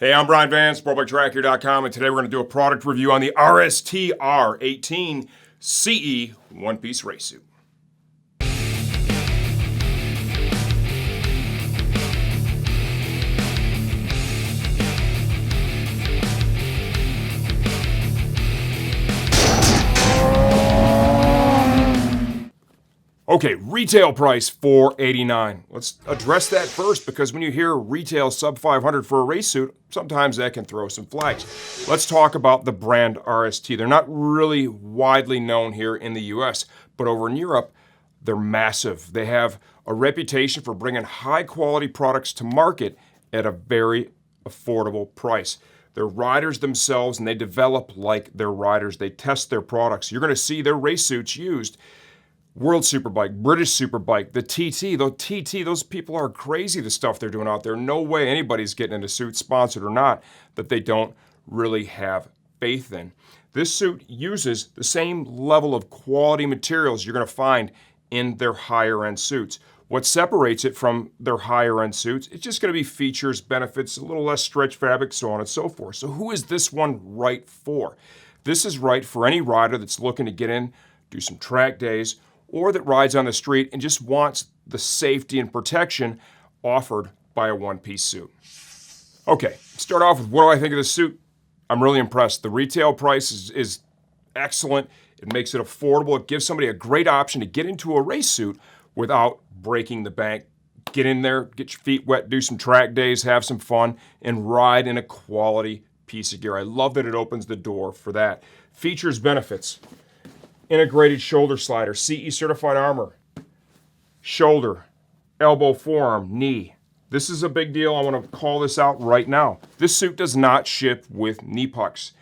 Hey, I'm Brian Van, SportbikeTracker.com, and today we're going to do a product review on the RST R-18 CE one-piece race suit. Okay, retail price $489. Let's address that first because when you hear retail sub 500 for a race suit, sometimes that can throw some flags. Let's talk about the brand RST. They're not really widely known here in the US, but over in Europe, they're massive. They have a reputation for bringing high quality products to market at a very affordable price. They're riders themselves and they develop like they're riders. They test their products. You're going to see their race suits used. World Superbike, British Superbike, the TT, those people are crazy, the stuff they're doing out there. No way anybody's getting into suits, sponsored or not, that they don't really have faith in. This suit uses the same level of quality materials you're going to find in their higher end suits. What separates it from their higher end suits, it's just going to be features, benefits, a little less stretch fabric, so on and so forth. So who is this one right for? This is right for any rider that's looking to get in, do some track days, or that rides on the street and just wants the safety and protection offered by a one-piece suit. Okay, start off with what do I think of this suit? I'm really impressed. The retail price is excellent. It makes it affordable. It gives somebody a great option to get into a race suit without breaking the bank. Get in there, get your feet wet, do some track days, have some fun, and ride in a quality piece of gear. I love that it opens the door for that. Features, benefits. Integrated shoulder slider, CE certified armor, shoulder, elbow, forearm, knee. This is a big deal. I want to call this out right now. This suit does not ship with knee pucks.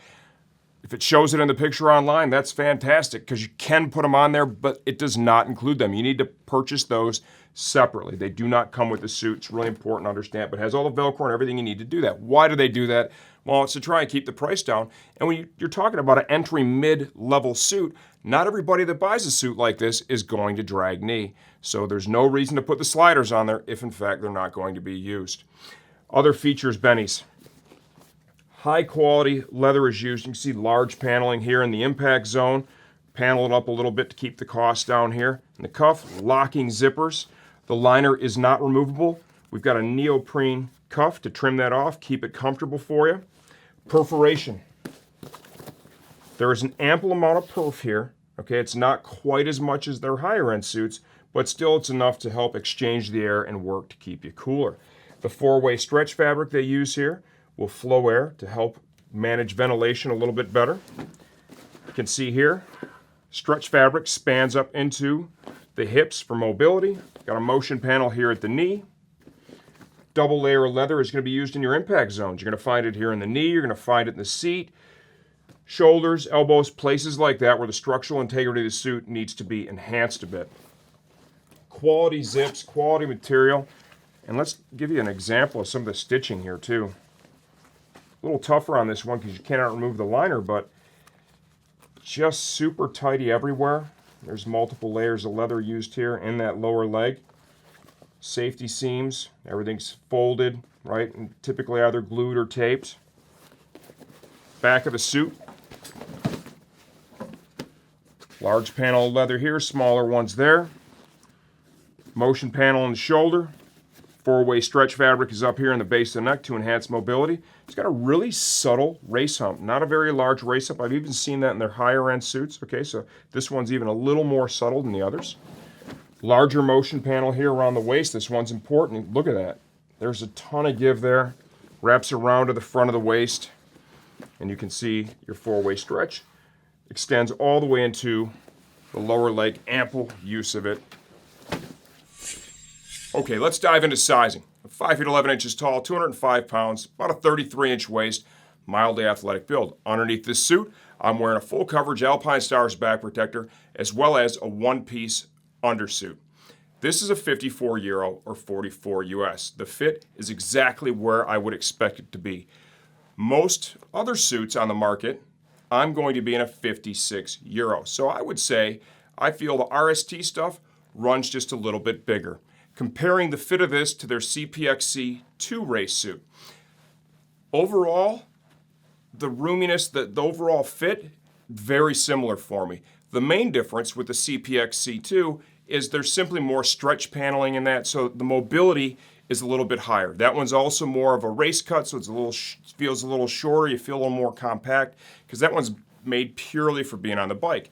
If it shows it in the picture online, that's fantastic because you can put them on there, but it does not include them. You need to purchase those separately. They do not come with the suit. It's really important to understand, but it has all the Velcro and everything you need to do that. Why do they do that? Well, it's to try and keep the price down. And when you're talking about an entry mid-level suit, not everybody that buys a suit like this is going to drag knee. So there's no reason to put the sliders on there if in fact they're not going to be used. Other features, bennies. High quality leather is used. You can see large paneling here in the impact zone. Panel it up a little bit to keep the cost down here. In the cuff, locking zippers. The liner is not removable. We've got a neoprene cuff to trim that off, keep it comfortable for you. Perforation. There is an ample amount of perf here. Okay, it's not quite as much as their higher end suits, but still it's enough to help exchange the air and work to keep you cooler. The four-way stretch fabric they use here will flow air to help manage ventilation a little bit better. You can see here, stretch fabric spans up into the hips for mobility. Got a motion panel here at the knee. Double layer of leather is going to be used in your impact zones. You're going to find it here in the knee, you're going to find it in the seat, shoulders, elbows, places like that where the structural integrity of the suit needs to be enhanced a bit. Quality zips, quality material, and let's give you an example of some of the stitching here too. A little tougher on this one because you cannot remove the liner, but just super tidy everywhere. There's multiple layers of leather used here in that lower leg. Safety seams, everything's folded, right, and typically either glued or taped. Back of the suit. Large panel of leather here, smaller ones there. Motion panel in the shoulder. Four-way stretch fabric is up here in the base of the neck to enhance mobility. It's got a really subtle race hump, not a very large race hump. I've even seen that in their higher end suits. Okay, so this one's even a little more subtle than the others. Larger motion panel here around the waist. This one's important. Look at that. There's a ton of give there. Wraps around to the front of the waist. And you can see your four-way stretch. Extends all the way into the lower leg. Ample use of it. Okay, let's dive into sizing. 5 feet 11 inches tall, 205 pounds, about a 33-inch waist, mildly athletic build. Underneath this suit, I'm wearing a full coverage Alpine Stars back protector, as well as a one-piece undersuit. This is a 54 Euro or 44 US. The fit is exactly where I would expect it to be. Most other suits on the market, I'm going to be in a 56 Euro. So I would say I feel the RST stuff runs just a little bit bigger. Comparing the fit of this to their CPX-C 2 race suit. Overall, the roominess, the overall fit, very similar for me. The main difference with the CPX-C2 is there's simply more stretch paneling in that, so the mobility is a little bit higher. That one's also more of a race cut, so it's feels a little shorter. You feel a little more compact because that one's made purely for being on the bike.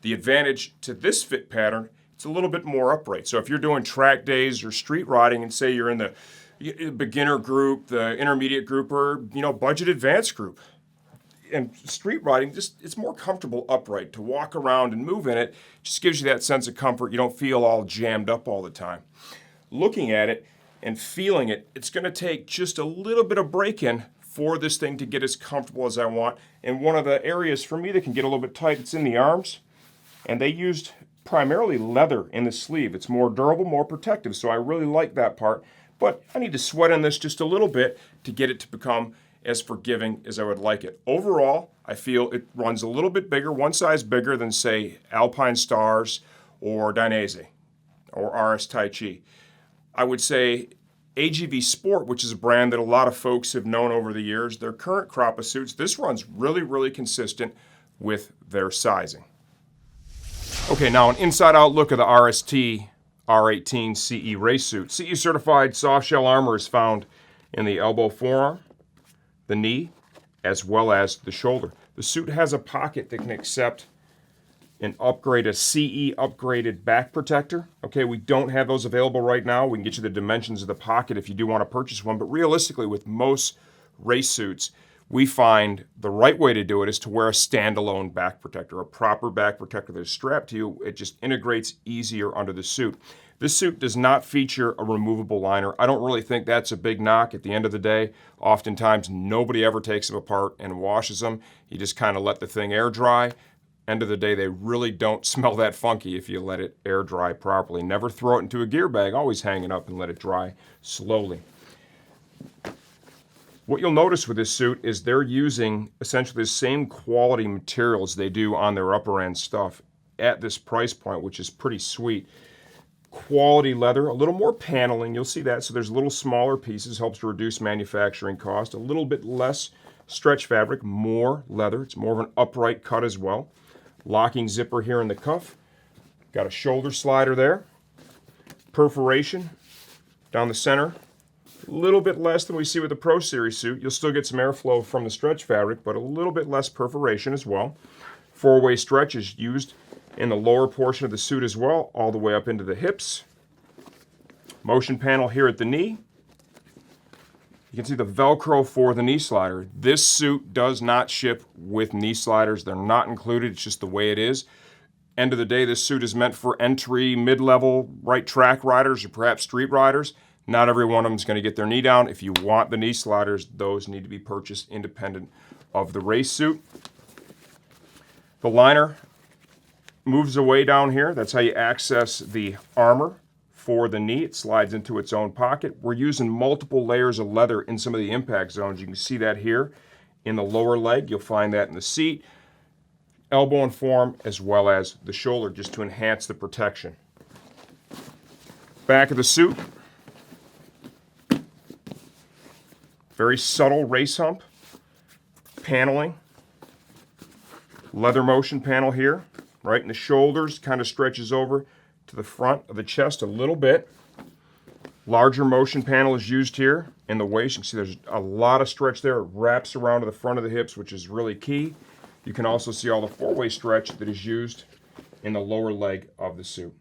The advantage to this fit pattern, it's a little bit more upright. So if you're doing track days or street riding, and say you're in the beginner group, the intermediate group, or budget advanced group, and street riding, it's more comfortable upright to walk around and move in it. Just gives you that sense of comfort. You don't feel all jammed up all the time. Looking at it and feeling it, it's going to take just a little bit of break-in for this thing to get as comfortable as I want. And one of the areas for me that can get a little bit tight, it's in the arms. And they used primarily leather in the sleeve. It's more durable, more protective, so I really like that part. But I need to sweat on this just a little bit to get it to become as forgiving as I would like it. Overall, I feel it runs a little bit bigger, one size bigger than, say, Alpine Stars or Dainese or RS Tai Chi. I would say AGV Sport, which is a brand that a lot of folks have known over the years, their current crop of suits, this runs really, really consistent with their sizing. Okay, now an inside-out look of the RST R-18 CE race suit. CE certified soft shell armor is found in the elbow forearm, the knee, as well as the shoulder. The suit has a pocket that can accept and upgrade a CE upgraded back protector. Okay, we don't have those available right now. We can get you the dimensions of the pocket if you do want to purchase one, but realistically with most race suits, we find the right way to do it is to wear a standalone back protector, a proper back protector that is strapped to you. It just integrates easier under the suit. This suit does not feature a removable liner. I don't really think that's a big knock. At the end of the day, oftentimes nobody ever takes them apart and washes them. You just kind of let the thing air dry. End of the day, they really don't smell that funky if you let it air dry properly. Never throw it into a gear bag. Always hang it up and let it dry slowly. What you'll notice with this suit is they're using essentially the same quality materials they do on their upper end stuff at this price point, which is pretty sweet. Quality leather, a little more paneling, you'll see that. So there's little smaller pieces, helps to reduce manufacturing cost. A little bit less stretch fabric, more leather. It's more of an upright cut as well. Locking zipper here in the cuff. Got a shoulder slider there. Perforation down the center. A little bit less than we see with the Pro Series suit. You'll still get some airflow from the stretch fabric, but a little bit less perforation as well. Four-way stretch is used in the lower portion of the suit as well, all the way up into the hips. Motion panel here at the knee. You can see the Velcro for the knee slider. This suit does not ship with knee sliders. They're not included. It's just the way it is. End of the day, this suit is meant for entry, mid-level, right track riders or perhaps street riders. Not every one of them is going to get their knee down. If you want the knee sliders, those need to be purchased independent of the race suit. The liner moves away down here. That's how you access the armor for the knee. It slides into its own pocket. We're using multiple layers of leather in some of the impact zones. You can see that here in the lower leg. You'll find that in the seat, elbow and forearm, as well as the shoulder, just to enhance the protection. Back of the suit. Very subtle race hump, paneling, leather motion panel here, right in the shoulders, kind of stretches over to the front of the chest a little bit. Larger motion panel is used here in the waist. You can see there's a lot of stretch there. It wraps around to the front of the hips, which is really key. You can also see all the four-way stretch that is used in the lower leg of the suit.